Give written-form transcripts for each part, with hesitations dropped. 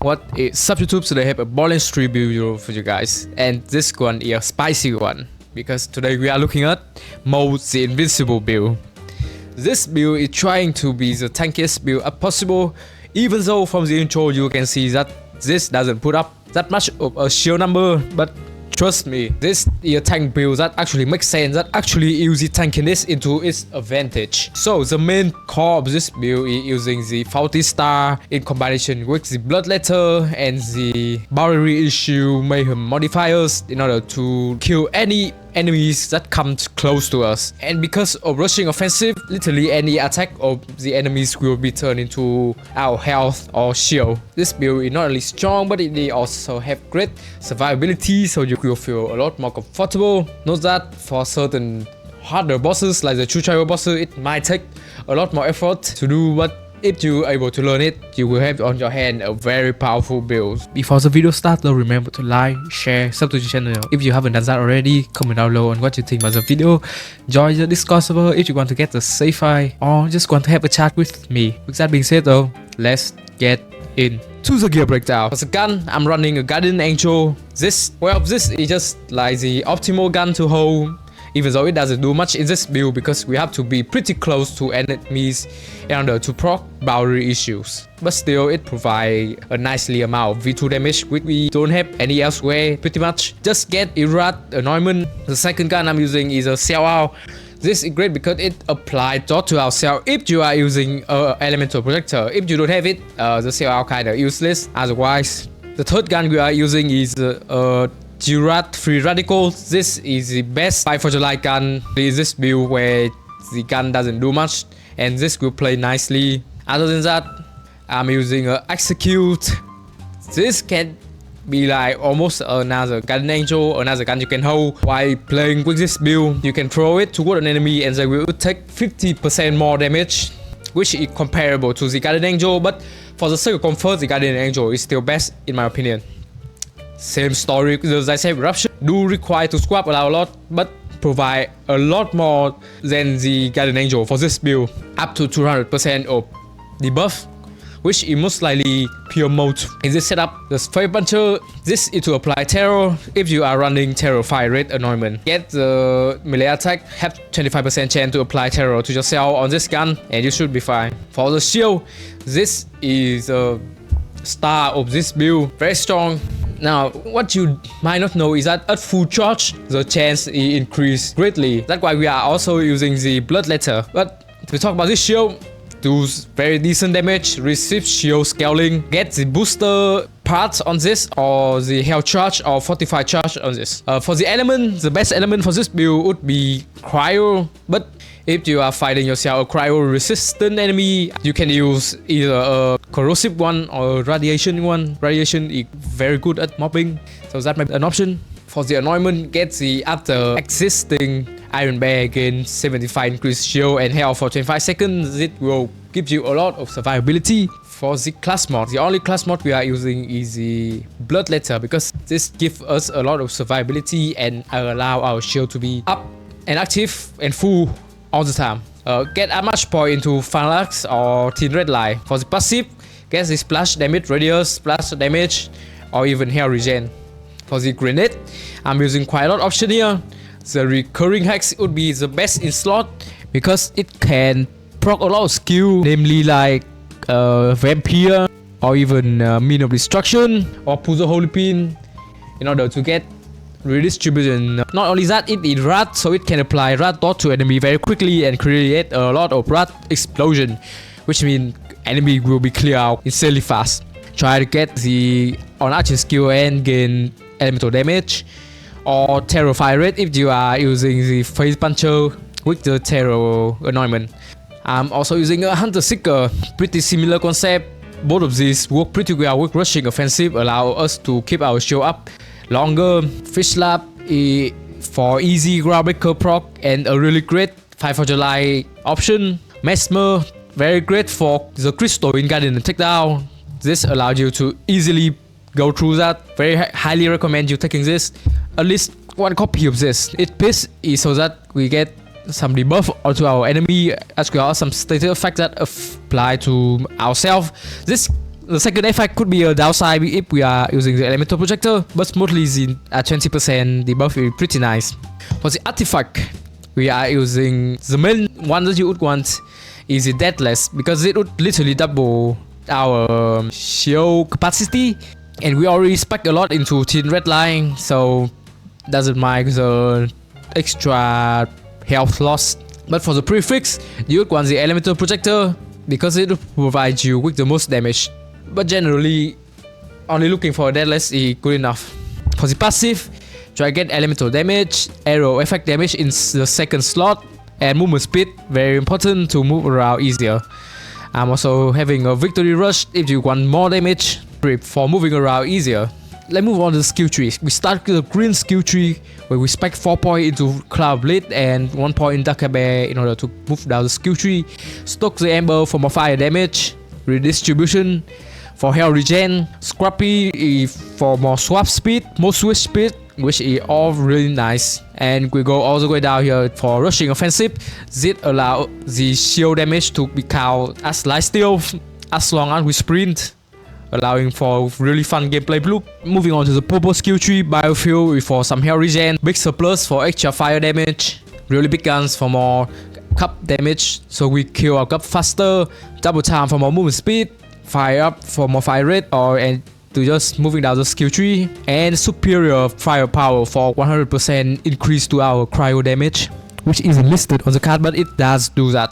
what is sub YouTube. Today I have a Borderlands 3 build for you guys, and this one is a spicy one because today we are looking at Moze, the Invincible build. This build is trying to be the tankiest build as possible, even though from the intro you can see that this doesn't put up that much of a shield number, but trust me, this is a tank build that actually makes sense, that actually uses tankiness into its advantage. So the main core of this build is using the 40 star in combination with the bloodletter and the boundary issue mayhem modifiers in order to kill any enemies that come close to us. And because of rushing offensive, literally any attack of the enemies will be turned into our health or shield. This build is not only strong, but it also have great survivability, so you will feel a lot more comfortable. Note that for certain harder bosses like the true tribal bosses, it might take a lot more effort to do, but if you're able to learn it, you will have on your hand a very powerful build. Before the video starts though, remember to like, share, sub to the channel if you haven't done that already. Comment down below on what you think about the video. Join the Discord server if you want to get the save file or just want to have a chat with me. With that being said though, let's get into the gear breakdown. For the gun, I'm running a Guardian Angel. This is just like the optimal gun to hold, even though it doesn't do much in this build because we have to be pretty close to enemies in order to proc boundary issues. But still, it provides a nicely amount of V2 damage which we don't have any elsewhere pretty much. Just get Irrat Anointment. The second gun I'm using is a Cell Out. This is great because it applies dot to our cell if you are using elemental projector. If you don't have it, the Cell Out kinda useless otherwise. The third gun we are using is Girard Free Radical. This is the best 5 for July gun in this build where the gun doesn't do much, and this will play nicely. Other than that, I'm using a Execute. This can be like almost another Guardian Angel, another gun you can hold while playing with this build. You can throw it toward an enemy and they will take 50% more damage, which is comparable to the Guardian Angel, but for the sake of comfort, the Guardian Angel is still best in my opinion. Same story, the Zysav Eruption do require to swap a lot, but provide a lot more than the Guardian Angel for this build, up to 200% of debuff, which is most likely pure mode. In this setup, the Fire Puncher, this is to apply terror if you are running Terror Fire Rate Anointment. Get the melee attack, have 25% chance to apply terror to yourself on this gun, and you should be fine. For the shield, this is a star of this build, very strong. Now, what you might not know is that at full charge, the chance is increased greatly. That's why we are also using the bloodletter. But to talk about this shield, does very decent damage, receive shield scaling, get the booster parts on this or the health charge or fortified charge on this. For the element, the best element for this build would be cryo, but if you are fighting yourself a cryo resistant enemy, you can use either a corrosive one or a radiation one. Radiation is very good at mobbing, so that might be an option. For the anointment, get the after existing Iron Bear gain 75 increased shield and health for 25 seconds. It will give you a lot of survivability. For the class mod, the only class mod we are using is the Bloodletter because this gives us a lot of survivability and allow our shield to be up and active and full all the time. Get a match point into Phalanx or Thin Red Line. For the passive, get the splash damage radius, splash damage, or even health regen. For the grenade, I'm using quite a lot of option here. The recurring hex would be the best in slot because it can proc a lot of skill, namely like Vampire or even Mean of Destruction or Pull the Holy Pin in order to get redistribution. Not only that, it is Rat, so it can apply Rat dot to enemy very quickly and create a lot of Rat explosion, which means enemy will be clear out insanely fast. Try to get the on archer skill and gain elemental damage or terror fire rate if you are using the Face Puncher with the terror anointment. I'm also using a Hunter Seeker, pretty similar concept. Both of these work pretty well with rushing offensive, allow us to keep our shield up longer. Fish Slap is for easy groundbreaker proc and a really great 5 for July option. Mesmer, very great for the crystal in Guardian and Takedown. This allows you to easily go through that. Very highly recommend you taking this. At least one copy of this. Its piece is so that we get some debuff onto our enemy as well as some status effect that apply to ourselves. This The second effect could be a downside if we are using the elemental projector, but mostly at 20% the buff is pretty nice. For the artifact, we are using the main one that you would want is the Deathless, because it would literally double our shield capacity, and we already spec a lot into thin red line, so doesn't mind the extra health loss. But for the prefix, you would want the elemental projector because it will provide you with the most damage. But generally, only looking for a Deathless is good enough. For the passive, try get elemental damage, arrow effect damage in the second slot, and movement speed, very important to move around easier. I'm also having a victory rush if you want more damage for moving around easier. Let's move on to the skill tree. We start with the green skill tree where we spec 4 points into Cloud Blade and 1 point in Dark Bear in order to move down the skill tree. Stoke the Ember for more fire damage, redistribution for health regen, Scrappy for more swap speed, more switch speed, which is all really nice. And we go all the way down here for rushing offensive. This allows the shield damage to be counted as lifesteal as long as we sprint, allowing for really fun gameplay loop. Moving on to the purple skill tree, biofuel for some health regen, big surplus for extra fire damage, really big guns for more cup damage, so we kill our cup faster, double time for more movement speed, fire up for more fire rate, and to just moving down the skill tree, and superior firepower for 100% increase to our cryo damage, which isn't listed on the card, but it does do that.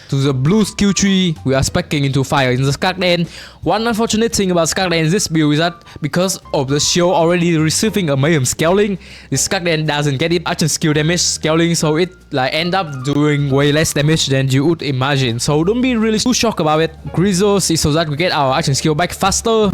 To the blue skill tree, we are speccing into fire in the Skagden. One unfortunate thing about Skagden in this build is that because of the shield already receiving a Mayhem scaling, the Skagden doesn't get it action skill damage scaling, so it like end up doing way less damage than you would imagine. So don't be really too shocked about it. Grizzles is so that we get our action skill back faster.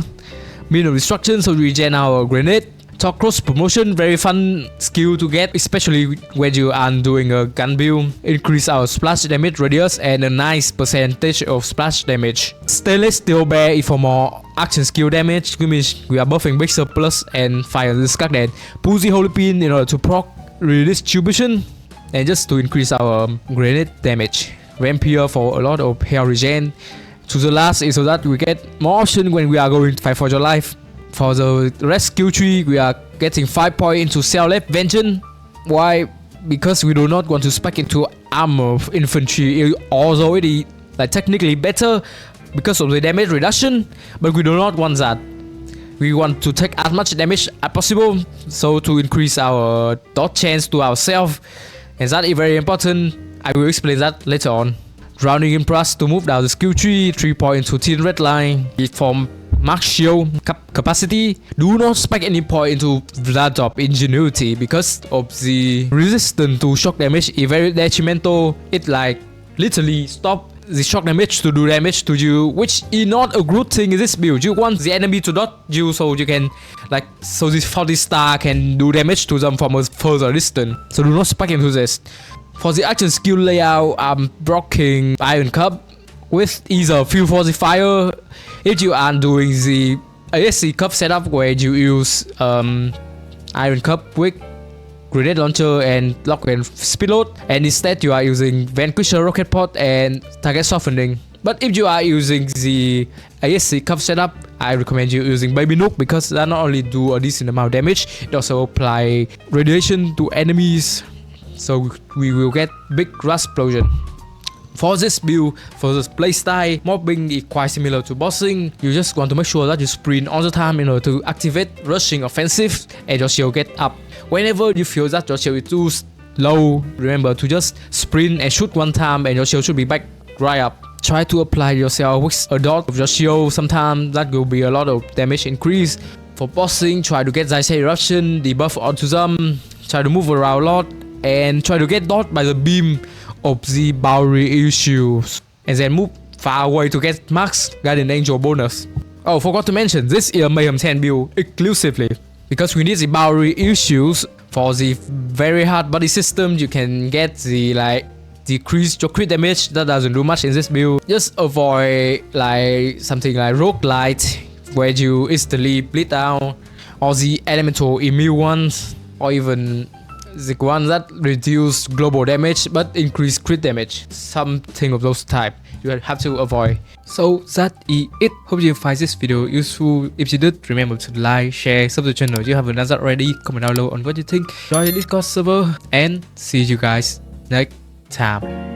Minimum destruction, so we regen our grenade. Talk cross promotion, very fun skill to get, especially when you are doing a gun build. Increase our splash damage radius and a nice percentage of splash damage. Stainless Steel Bear is for more action skill damage, which means we are buffing big surplus and fire the Skagden. Pull the Holy Pin in order to proc redistribution and just to increase our grenade damage. Vampire for a lot of health regen. To the last is so that we get more options when we are going to fight for your life. For the rest skill tree, we are getting 5 points into Cell Left Vengeance. Why? Because we do not want to spec into armor infantry, although it is like technically better because of the damage reduction, but we do not want that. We want to take as much damage as possible, so to increase our dodge chance to ourselves, and that is very important. I will explain that later on. Drowning Impulse to move down the skill tree, 3 points into Thin Red Line. From max shield capacity, do not spec any point into Blood of Ingenuity because of the resistance to shock damage is very detrimental. It like literally stop the shock damage to do damage to you, which is not a good thing in this build. You want the enemy to dodge you so you can like, so this 40 star can do damage to them from a further distance. So do not spec into this. For the action skill layout, I'm blocking Iron Cup with either Fuel Fortifier if you are doing the ASC Cup setup where you use Iron Cup with Grenade Launcher and Lock and Speedload, and instead you are using Vanquisher Rocket Pod and Target Softening. But if you are using the ASC Cup setup, I recommend you using Baby Nook because that not only do a decent amount of damage, it also apply radiation to enemies, so we will get big rust explosion. For this build, for this playstyle, mobbing is quite similar to bossing. You just want to make sure that you sprint all the time in order to activate rushing offensive and your shield get up. Whenever you feel that your shield is too low, remember to just sprint and shoot one time and your shield should be back right up. Try to apply yourself with a dot of your shield, sometimes that will be a lot of damage increase. For bossing, try to get Zaisei Eruption, debuff onto them, try to move around a lot, and try to get dodged by the beam of the Bowery issues, and then move far away to get max Guardian Angel bonus. Oh, forgot to mention, this is a Mayhem 10 build exclusively, because we need the Bowery issues. For the very hard body system, you can get the like decrease your crit damage. That doesn't do much in this build. Just avoid like something like Roguelite where you instantly bleed down, or the elemental immune ones, or even the one that reduce global damage but increase crit damage, something of those type. you have to avoid. So that is it. Hope you find this video useful. If you did, remember to like, share, subscribe to the channel if you haven't done that already. Comment down below on what you think. Join the Discord server and see you guys next time.